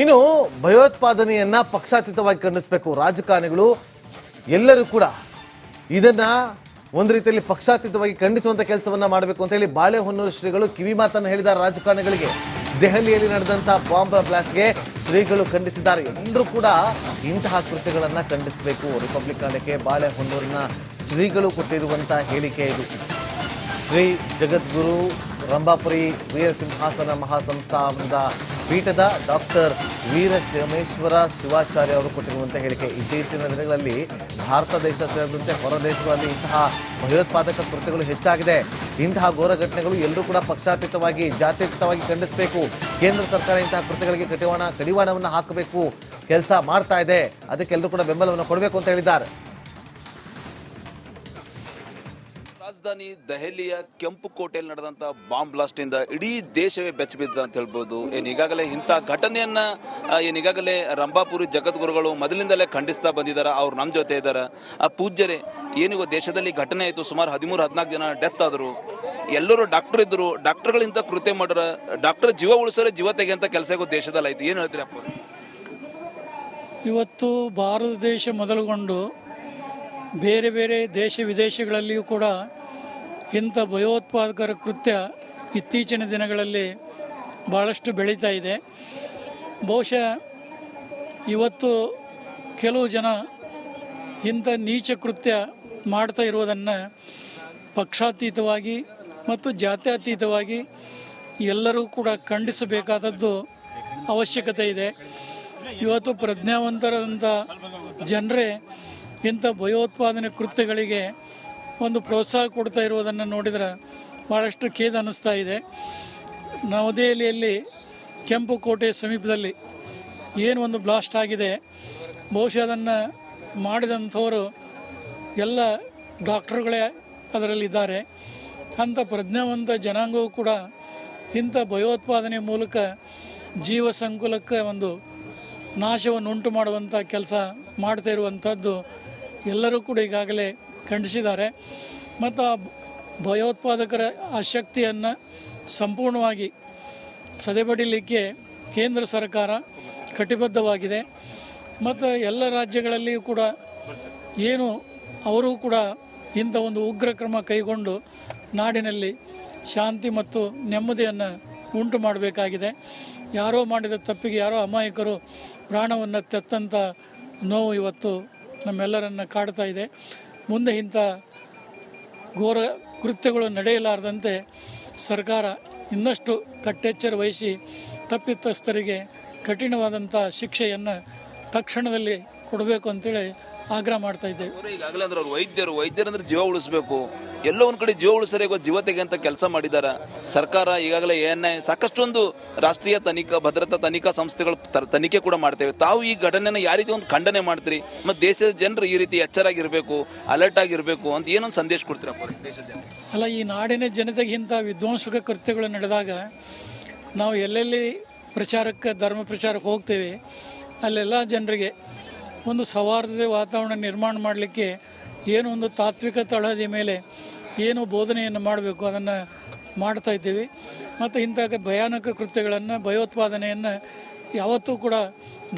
ಇನ್ನು ಭಯೋತ್ಪಾದನೆಯನ್ನ ಪಕ್ಷಾತೀತವಾಗಿ ಖಂಡಿಸಬೇಕು. ರಾಜಕಾರಣಿಗಳು ಎಲ್ಲರೂ ಕೂಡ ಇದನ್ನ ಒಂದು ರೀತಿಯಲ್ಲಿ ಪಕ್ಷಾತೀತವಾಗಿ ಖಂಡಿಸುವಂತ ಕೆಲಸವನ್ನ ಮಾಡಬೇಕು ಅಂತ ಹೇಳಿ ಬಾಳೆಹೊನ್ನೂರು ಶ್ರೀಗಳು ಕಿವಿ ಮಾತನ್ನು ಹೇಳಿದ್ದಾರೆ ರಾಜಕಾರಣಿಗಳಿಗೆ. ದೆಹಲಿಯಲ್ಲಿ ನಡೆದಂತಹ ಬಾಂಬ್ ಬ್ಲಾಸ್ಟ್ಗೆ ಶ್ರೀಗಳು ಖಂಡಿಸಿದ್ದಾರೆ. ಎಲ್ಲರೂ ಕೂಡ ಇಂತಹ ಕೃತ್ಯಗಳನ್ನ ಖಂಡಿಸಬೇಕು. ರಿಪಬ್ಲಿಕ್ ಕನ್ನಡಕ್ಕೆ ಬಾಳೆಹೊನ್ನೂರಿನ ಶ್ರೀಗಳು ಕೊಟ್ಟಿರುವಂತಹ ಹೇಳಿಕೆ ಇದು. ಶ್ರೀ ಜಗದ್ಗುರು ರಂಭಾಪುರಿ ವೀರಸಿಂಹಾಸನ ಮಹಾಸಂಸ್ಥಾನದ ಪೀಠದ ಡಾಕ್ಟರ್ ವೀರಸೋಮೇಶ್ವರ ಶಿವಾಚಾರ್ಯ ಅವರು ಕೊಟ್ಟಿರುವಂತಹ ಹೇಳಿಕೆ. ಇತ್ತೀಚಿನ ದಿನಗಳಲ್ಲಿ ಭಾರತ ದೇಶ ಸೇರಿದಂತೆ ಹೊರ ದೇಶಗಳಲ್ಲಿ ಇಂತಹ ಭಯೋತ್ಪಾದಕ ಕೃತ್ಯಗಳು ಹೆಚ್ಚಾಗಿದೆ. ಇಂತಹ ಘೋರ ಘಟನೆಗಳು ಎಲ್ಲರೂ ಕೂಡ ಪಕ್ಷಾತೀತವಾಗಿ ಜಾತ್ಯತೀತವಾಗಿ ಖಂಡಿಸಬೇಕು. ಕೇಂದ್ರ ಸರ್ಕಾರ ಇಂತಹ ಕೃತ್ಯಗಳಿಗೆ ಕಡಿವಾಣವನ್ನು ಹಾಕಬೇಕು ಕೆಲಸ ಮಾಡ್ತಾ ಇದೆ. ಅದಕ್ಕೆ ಎಲ್ಲರೂ ಕೂಡ ಬೆಂಬಲವನ್ನು ಕೊಡಬೇಕು ಅಂತ ಹೇಳಿದ್ದಾರೆ. ರಾಜಧಾನಿ ದೆಹಲಿಯ ಕೆಂಪು ಕೋಟೆಯಲ್ಲಿ ನಡೆದಂತ ಬಾಂಬ್ ಬ್ಲಾಸ್ಟ್ ಇಂದ ಇಡೀ ದೇಶವೇ ಬೆಚ್ಚಬಿದ್ದ ಅಂತ ಹೇಳ್ಬೋದು. ಈಗಾಗಲೇ ಇಂಥ ಘಟನೆಯನ್ನ ಈಗಾಗಲೇ ರಂಭಾಪುರಿ ಜಗದ್ಗುರುಗಳು ಮೊದಲಿಂದಲೇ ಖಂಡಿಸ್ತಾ ಬಂದಿದ್ದಾರೆ. ಅವ್ರು ನಮ್ಮ ಜೊತೆ ಇದ್ದಾರೆ. ಆ ಪೂಜ್ಯರೇ, ಏನಿವ ದೇಶದಲ್ಲಿ ಘಟನೆ ಆಯಿತು, ಸುಮಾರು 13-14 ಜನ ಡೆತ್ ಆದರು. ಎಲ್ಲರೂ ಡಾಕ್ಟರ್ ಇದ್ರು, ಡಾಕ್ಟರ್ಗಳಿಂದ ಕೃತ್ಯ ಮಾಡ್ರ, ಡಾಕ್ಟರ್ ಜೀವ ಉಳಿಸೋರೆ ಜೀವ ತೆಗೆಯಂತ ಕೆಲಸ ದೇಶದಲ್ಲಿ ಆಯ್ತು. ಏನು ಹೇಳ್ತೀರಿ ಅಪ್ಪ? ಇವತ್ತು ಭಾರತ ದೇಶ ಮೊದಲುಗೊಂಡು ಬೇರೆ ಬೇರೆ ದೇಶ ವಿದೇಶಗಳಲ್ಲಿಯೂ ಕೂಡ ಇಂಥ ಭಯೋತ್ಪಾದಕರ ಕೃತ್ಯ ಇತ್ತೀಚಿನ ದಿನಗಳಲ್ಲಿ ಭಾಳಷ್ಟು ಬೆಳೀತಾ ಇದೆ. ಬಹುಶಃ ಇವತ್ತು ಕೆಲವು ಜನ ಇಂಥ ನೀಚ ಕೃತ್ಯ ಮಾಡ್ತಾ ಇರುವುದನ್ನು ಪಕ್ಷಾತೀತವಾಗಿ ಮತ್ತು ಜಾತ್ಯತೀತವಾಗಿ ಎಲ್ಲರೂ ಕೂಡ ಖಂಡಿಸಬೇಕಾದದ್ದು ಅವಶ್ಯಕತೆ ಇದೆ. ಇವತ್ತು ಪ್ರಜ್ಞಾವಂತರಂಥ ಜನರೇ ಇಂಥ ಭಯೋತ್ಪಾದನೆ ಕೃತ್ಯಗಳಿಗೆ ಒಂದು ಪ್ರೋತ್ಸಾಹ ಕೊಡ್ತಾ ಇರುವುದನ್ನು ನೋಡಿದರೆ ಭಾಳಷ್ಟು ಖೇದ ಅನ್ನಿಸ್ತಾ ಇದೆ. ನವದೆಹಲಿಯಲ್ಲಿ ಕೆಂಪು ಕೋಟೆ ಸಮೀಪದಲ್ಲಿ ಏನು ಒಂದು ಬ್ಲಾಸ್ಟ್ ಆಗಿದೆ, ಬಹುಶಃ ಅದನ್ನು ಮಾಡಿದಂಥವರು ಎಲ್ಲ ಡಾಕ್ಟರ್ಗಳೇ ಅದರಲ್ಲಿದ್ದಾರೆ. ಅಂಥ ಪ್ರಜ್ಞಾವಂತ ಜನಾಂಗವೂ ಕೂಡ ಇಂಥ ಭಯೋತ್ಪಾದನೆ ಮೂಲಕ ಜೀವ ಸಂಕುಲಕ್ಕೆ ಒಂದು ನಾಶವನ್ನು ಉಂಟು ಮಾಡುವಂಥ ಕೆಲಸ ಮಾಡ್ತಾ ಇರುವಂಥದ್ದು ಎಲ್ಲರೂ ಕೂಡ ಈಗಾಗಲೇ ಖಂಡಿಸಿದ್ದಾರೆ. ಮತ್ತು ಆ ಭಯೋತ್ಪಾದಕರ ಆ ಶಕ್ತಿಯನ್ನು ಸಂಪೂರ್ಣವಾಗಿ ಸದೆಬಡಿಲಿಕ್ಕೆ ಕೇಂದ್ರ ಸರ್ಕಾರ ಕಟಿಬದ್ಧವಾಗಿದೆ. ಮತ್ತು ಎಲ್ಲ ರಾಜ್ಯಗಳಲ್ಲಿಯೂ ಕೂಡ ಏನು ಅವರು ಕೂಡ ಇಂಥ ಒಂದು ಉಗ್ರ ಕ್ರಮ ಕೈಗೊಂಡು ನಾಡಿನಲ್ಲಿ ಶಾಂತಿ ಮತ್ತು ನೆಮ್ಮದಿಯನ್ನು ಉಂಟು ಮಾಡಬೇಕಾಗಿದೆ. ಯಾರೋ ಮಾಡಿದ ತಪ್ಪಿಗೆ ಯಾರೋ ಅಮಾಯಕರು ಪ್ರಾಣವನ್ನು ತೆತ್ತಂಥ ನೋವು ಇವತ್ತು ನಮ್ಮೆಲ್ಲರನ್ನು ಕಾಡ್ತಾ ಇದೆ. ಮುಂದೆ ಇಂಥ ಘೋರ ಕೃತ್ಯಗಳು ನಡೆಯಲಾರದಂತೆ ಸರ್ಕಾರ ಇನ್ನಷ್ಟು ಕಟ್ಟೆಚ್ಚರ ವಹಿಸಿ ತಪ್ಪಿತಸ್ಥರಿಗೆ ಕಠಿಣವಾದಂಥ ಶಿಕ್ಷೆಯನ್ನು ತಕ್ಷಣದಲ್ಲಿ ಕೊಡಬೇಕು ಅಂತೇಳಿ ಆಗ್ರಹ ಮಾಡ್ತಾ ಇದ್ದೇವೆ. ಈಗಾಗಲೇ ಅಂದ್ರೆ ಅವ್ರು ವೈದ್ಯರಂದ್ರೆ ಜೀವ ಉಳಿಸಬೇಕು, ಎಲ್ಲೋ ಒಂದು ಕಡೆ ಜೀವ ಉಳಿಸರೆ ಜೀವ ತೆಗೆಯಂತ ಕೆಲಸ ಮಾಡಿದ್ದಾರೆ. ಸರ್ಕಾರ ಈಗಾಗಲೇ ANI ಸಾಕಷ್ಟೊಂದು ರಾಷ್ಟ್ರೀಯ ಭದ್ರತಾ ತನಿಖಾ ಸಂಸ್ಥೆಗಳು ತನಿಖೆ ಕೂಡ ಮಾಡ್ತೇವೆ. ತಾವು ಈ ಘಟನೆನ ಯಾವ ರೀತಿ ಒಂದು ಖಂಡನೆ ಮಾಡ್ತೀರಿ ಮತ್ತು ದೇಶದ ಜನರು ಈ ರೀತಿ ಎಚ್ಚರಾಗಿರಬೇಕು, ಅಲರ್ಟ್ ಆಗಿರಬೇಕು ಅಂತ ಏನೊಂದು ಸಂದೇಶ ಕೊಡ್ತೀರಪ್ಪ ದೇಶದ ಜನ? ಅಲ್ಲ, ಈ ನಾಡಿನ ಜನತೆಗಿಂತ ವಿಧ್ವಂಸಕ ಕೃತ್ಯಗಳು ನಡೆದಾಗ ನಾವು ಎಲ್ಲೆಲ್ಲಿ ಪ್ರಚಾರಕ್ಕೆ ಧರ್ಮ ಪ್ರಚಾರಕ್ಕೆ ಹೋಗ್ತೇವೆ ಅಲ್ಲೆಲ್ಲ ಜನರಿಗೆ ಒಂದು ಸೌಹಾರ್ದದ ವಾತಾವರಣ ನಿರ್ಮಾಣ ಮಾಡಲಿಕ್ಕೆ ಏನು ಒಂದು ತಾತ್ವಿಕ ತಳಹದಿ ಮೇಲೆ ಏನು ಬೋಧನೆಯನ್ನು ಮಾಡಬೇಕು ಅದನ್ನು ಮಾಡ್ತಾ ಇದ್ದೀವಿ. ಮತ್ತು ಇಂಥ ಭಯಾನಕ ಕೃತ್ಯಗಳನ್ನು ಭಯೋತ್ಪಾದನೆಯನ್ನು ಯಾವತ್ತೂ ಕೂಡ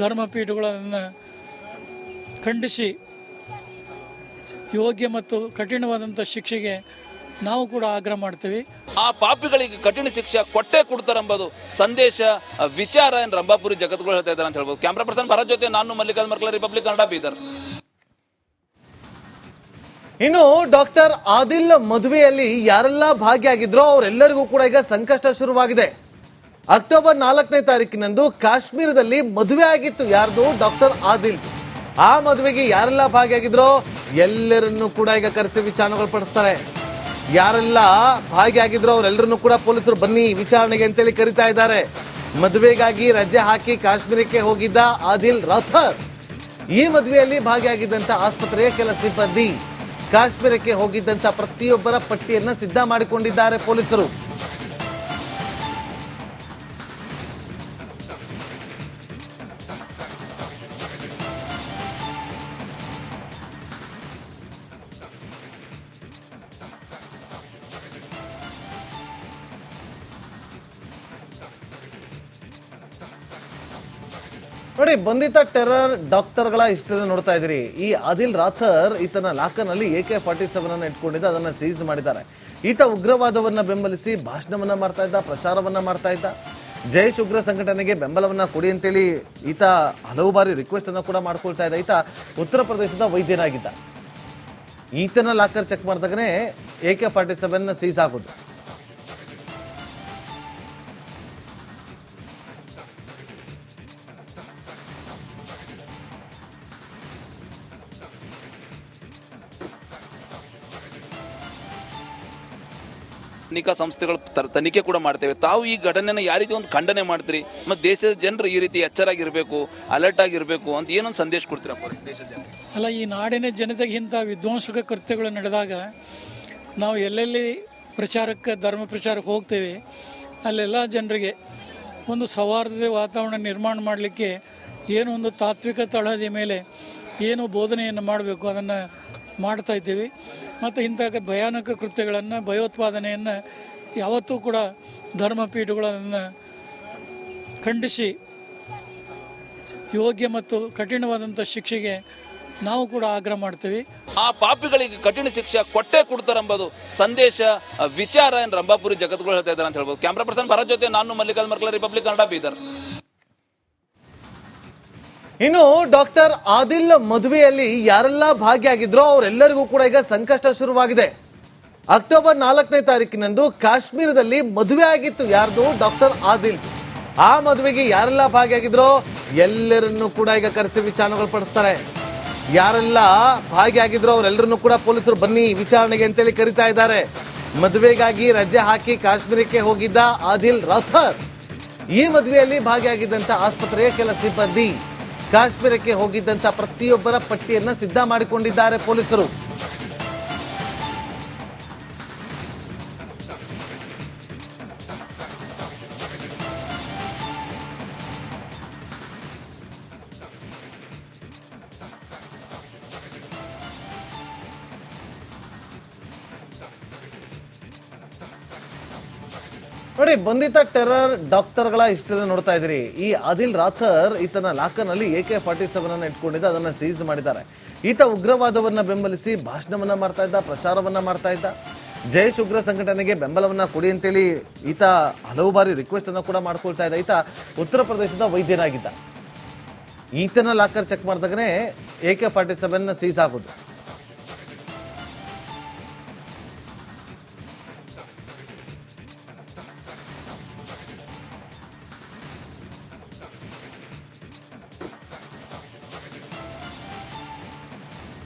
ಧರ್ಮಪೀಠಗಳು ಅದನ್ನು ಖಂಡಿಸಿ ಯೋಗ್ಯ ಮತ್ತು ಕಠಿಣವಾದಂಥ ಶಿಕ್ಷೆಗೆ ನಾವು ಕೂಡ ಆಗ್ರಹ ಮಾಡ್ತೀವಿ. ಆ ಪಾಪಿಗಳಿಗೆ ಕಠಿಣ ಶಿಕ್ಷೆ ಕೊಟ್ಟೇ ಕೊಡ್ತಾರೆಂಬುದು ಸಂದೇಶ ವಿಚಾರ ರಂಭಾಪುರಿ ಜಗದ್ಗುರು ಹೇಳ್ತಾ ಇದ್ದಾರೆ ಅಂತ ಹೇಳ್ಬೋದು. ಕ್ಯಾಮ್ರಾ ಪರ್ಸನ್ ಭರತ್ ಜೊತೆ ನಾನು ಮಲ್ಲಿಕಾರ್ಜುನ ಮರ್ಕಲ, ರಿಪಬ್ಲಿಕ್ ಕನ್ನಡ, ಬೀದರ್. ಇನ್ನು ಡಾಕ್ಟರ್ ಆದಿಲ್ ಮದುವೆಯಲ್ಲಿ ಯಾರೆಲ್ಲ ಭಾಗಿಯಾಗಿದ್ರೋ ಅವರೆಲ್ಲರಿಗೂ ಕೂಡ ಈಗ ಸಂಕಷ್ಟ ಶುರುವಾಗಿದೆ. ಅಕ್ಟೋಬರ್ 4ನೇ ತಾರೀಕಿನಂದು ಕಾಶ್ಮೀರದಲ್ಲಿ ಮದುವೆ ಆಗಿತ್ತು. ಯಾರ್ದು? ಡಾಕ್ಟರ್ ಆದಿಲ್. ಆ ಮದುವೆಗೆ ಯಾರೆಲ್ಲ ಭಾಗಿಯಾಗಿದ್ರೋ ಎಲ್ಲರನ್ನೂ ಕೂಡ ಈಗ ಕರೆಸಿ ವಿಚಾರಣೆಗಳು ಪಡಿಸ್ತಾರೆ. ಯಾರೆಲ್ಲ ಭಾಗಿಯಾಗಿದ್ರು ಅವರೆಲ್ಲರನ್ನೂ ಕೂಡ ಪೊಲೀಸರು ಬನ್ನಿ ವಿಚಾರಣೆಗೆ ಅಂತೇಳಿ ಕರೀತಾ ಇದ್ದಾರೆ. ಮದುವೆಗಾಗಿ ರಜೆ ಹಾಕಿ ಕಾಶ್ಮೀರಕ್ಕೆ ಹೋಗಿದ್ದ ಆದಿಲ್ ರಾಥರ್ ಈ ಮದುವೆಯಲ್ಲಿ ಭಾಗಿಯಾಗಿದ್ದಂತ ಆಸ್ಪತ್ರೆಯ ಕೆಲ ಸಿಬ್ಬಂದಿ ಕಾಶ್ಮೀರಕ್ಕೆ ಹೋಗಿದ್ದಂತ ಪ್ರತಿಯೊಬ್ಬರ ಪಟ್ಟಿಯನ್ನ ಸಿದ್ಧ ಮಾಡಿಕೊಂಡಿದ್ದಾರೆ ಪೊಲೀಸರು. ನೋಡಿ, ಬಂಧಿತ ಟೆರರ್ ಡಾಕ್ಟರ್ಗಳ ಇಷ್ಟನ್ನು ನೋಡ್ತಾ ಇದ್ದೀರಿ. ಈ ಆದಿಲ್ ರಾಥರ್ ಈತನ ಲಾಕರ್ನಲ್ಲಿ AK-47 ಅನ್ನು ಇಟ್ಕೊಂಡಿದ್ದ, ಅದನ್ನ ಸೀಸ್ ಮಾಡಿದ್ದಾರೆ. ಈತ ಉಗ್ರವಾದವನ್ನ ಬೆಂಬಲಿಸಿ ಭಾಷಣವನ್ನ ಮಾಡ್ತಾ ಇದ್ದ, ಪ್ರಚಾರವನ್ನ ಮಾಡ್ತಾ ಇದ್ದ. ಜೈಷ್ ಉಗ್ರ ಸಂಘಟನೆಗೆ ಬೆಂಬಲವನ್ನ ಕೊಡಿ ಅಂತೇಳಿ ಈತ ಹಲವು ಬಾರಿ ರಿಕ್ವೆಸ್ಟ್ ಅನ್ನು ಕೂಡ ಮಾಡ್ಕೊಳ್ತಾ ಇದ್ದ. ಈತ ಉತ್ತರ ಪ್ರದೇಶದ ವೈದ್ಯನಾಗಿದ್ದ. ಈತನ ಲಾಕರ್ ಚೆಕ್ ಮಾಡಿದಾಗನೇ AK-47 ಸೀಸ್ ಆಗೋದು. ತನಿಖಾ ಸಂಸ್ಥೆಗಳು ತನಿಖೆ ಕೂಡ ಮಾಡ್ತೇವೆ. ತಾವು ಈ ಘಟನೆಯನ್ನು ಯಾವ ರೀತಿ ಒಂದು ಖಂಡನೆ ಮಾಡ್ತೀರಿ ಮತ್ತು ದೇಶದ ಜನರು ಈ ರೀತಿ ಎಚ್ಚರಾಗಿರಬೇಕು, ಅಲರ್ಟ್ ಆಗಿರಬೇಕು ಅಂತ ಏನೊಂದು ಸಂದೇಶ ಕೊಡ್ತೀರಪ್ಪ ದೇಶದ ಜನರಿಗೆ? ಅಲ್ಲ, ಈ ನಾಡಿನ ಜನತೆಗೆ ಇಂಥ ವಿಧ್ವಂಸಕ ಕೃತ್ಯಗಳು ನಡೆದಾಗ ನಾವು ಎಲ್ಲೆಲ್ಲಿ ಧರ್ಮ ಪ್ರಚಾರಕ್ಕೆ ಹೋಗ್ತೇವೆ ಅಲ್ಲೆಲ್ಲ ಜನರಿಗೆ ಒಂದು ಸೌಹಾರ್ದತೆ ವಾತಾವರಣ ನಿರ್ಮಾಣ ಮಾಡಲಿಕ್ಕೆ ಏನು ಒಂದು ತಾತ್ವಿಕ ತಳಹದಿಯ ಮೇಲೆ ಏನು ಬೋಧನೆಯನ್ನು ಮಾಡಬೇಕು ಅದನ್ನು ಮಾಡ್ತಾ ಇದ್ದೀವಿ. ಮತ್ತು ಇಂಥ ಭಯಾನಕ ಕೃತ್ಯಗಳನ್ನು, ಭಯೋತ್ಪಾದನೆಯನ್ನು ಯಾವತ್ತೂ ಕೂಡ ಧರ್ಮಪೀಠಗಳು ಅದನ್ನು ಖಂಡಿಸಿ ಯೋಗ್ಯ ಮತ್ತು ಕಠಿಣವಾದಂಥ ಶಿಕ್ಷೆಗೆ ನಾವು ಕೂಡ ಆಗ್ರಹ ಮಾಡ್ತೀವಿ. ಆ ಪಾಪಿಗಳಿಗೆ ಕಠಿಣ ಶಿಕ್ಷೆ ಕೊಟ್ಟೇ ಕೊಡ್ತಾರೆಂಬುದು ಸಂದೇಶ, ವಿಚಾರ ಏನು ರಂಭಾಪುರಿ ಜಗದ್ಗುರು ಹೇಳ್ತಾ ಇದ್ದಾರೆ ಅಂತ ಹೇಳ್ಬೋದು. ಕ್ಯಾಮ್ರಾ ಪರ್ಸನ್ ಭರತ್ ಜೊತೆ ನಾನು ಮಲ್ಲಿಕಾರ್ಜುನ ಮರ್ಕಲ, ರಿಪಬ್ಲಿಕ್ ಕನ್ನಡ, ಬೀದರ್. ಇನ್ನು ಡಾಕ್ಟರ್ ಆದಿಲ್ ಮದುವೆಯಲ್ಲಿ ಯಾರೆಲ್ಲ ಭಾಗಿಯಾಗಿದ್ರೋ ಅವರೆಲ್ಲರಿಗೂ ಕೂಡ ಈಗ ಸಂಕಷ್ಟ ಶುರುವಾಗಿದೆ. ಅಕ್ಟೋಬರ್ 4ನೇ ತಾರೀಕಿನಂದು ಕಾಶ್ಮೀರದಲ್ಲಿ ಮದುವೆ ಆಗಿತ್ತು. ಯಾರ್ದು? ಡಾಕ್ಟರ್ ಆದಿಲ್. ಆ ಮದುವೆಗೆ ಯಾರೆಲ್ಲ ಭಾಗಿಯಾಗಿದ್ರೋ ಎಲ್ಲರನ್ನು ಕೂಡ ಈಗ ಕರೆಸಿ ವಿಚಾರಣೆಗಳು ಪಡಿಸ್ತಾರೆ. ಯಾರೆಲ್ಲ ಭಾಗಿಯಾಗಿದ್ರೋ ಅವರೆಲ್ಲರನ್ನು ಕೂಡ ಪೊಲೀಸರು ಬನ್ನಿ ವಿಚಾರಣೆಗೆ ಅಂತೇಳಿ ಕರೀತಾ ಇದ್ದಾರೆ. ಮದುವೆಗಾಗಿ ರಜೆ ಹಾಕಿ ಕಾಶ್ಮೀರಕ್ಕೆ ಹೋಗಿದ್ದ ಆದಿಲ್ ರಾಥರ್ ಈ ಮದುವೆಯಲ್ಲಿ ಭಾಗಿಯಾಗಿದ್ದಂತ ಆಸ್ಪತ್ರೆಯ ಕೆಲ ಸಿಬ್ಬಂದಿ ಕಾಶ್ಮೀರಕ್ಕೆ ಹೋಗಿದ್ದಂತ ಪ್ರತಿಯೊಬ್ಬರ ಪಟ್ಟಿಯನ್ನ ಸಿದ್ಧ ಮಾಡಿಕೊಂಡಿದ್ದಾರೆ ಪೊಲೀಸರು. ನೋಡಿ, ಬಂಧಿತ ಟೆರರ್ ಡಾಕ್ಟರ್ಗಳ ಇಷ್ಟನ್ನು ನೋಡ್ತಾ ಇದ್ದೀರಿ. ಈ ಆದಿಲ್ ರಾಥರ್ ಈತನ ಲಾಕರ್ನಲ್ಲಿ AK-47 ಅನ್ನು ಇಟ್ಕೊಂಡಿದ್ದ, ಅದನ್ನ ಸೀಸ್ ಮಾಡಿದ್ದಾರೆ. ಈತ ಉಗ್ರವಾದವನ್ನ ಬೆಂಬಲಿಸಿ ಭಾಷಣವನ್ನ ಮಾಡ್ತಾ ಇದ್ದ, ಪ್ರಚಾರವನ್ನ ಮಾಡ್ತಾ ಇದ್ದ. ಜೈಷ್ ಉಗ್ರ ಸಂಘಟನೆಗೆ ಬೆಂಬಲವನ್ನ ಕೊಡಿ ಅಂತೇಳಿ ಈತ ಹಲವು ಬಾರಿ ರಿಕ್ವೆಸ್ಟ್ ಅನ್ನು ಕೂಡ ಮಾಡ್ಕೊಳ್ತಾ ಇದ್ದ. ಈತ ಉತ್ತರ ಪ್ರದೇಶದ ವೈದ್ಯನಾಗಿದ್ದ. ಈತನ ಲಾಕರ್ ಚೆಕ್ ಮಾಡಿದಾಗನೇ AK-47 ಸೀಸ್ ಆಗೋದು.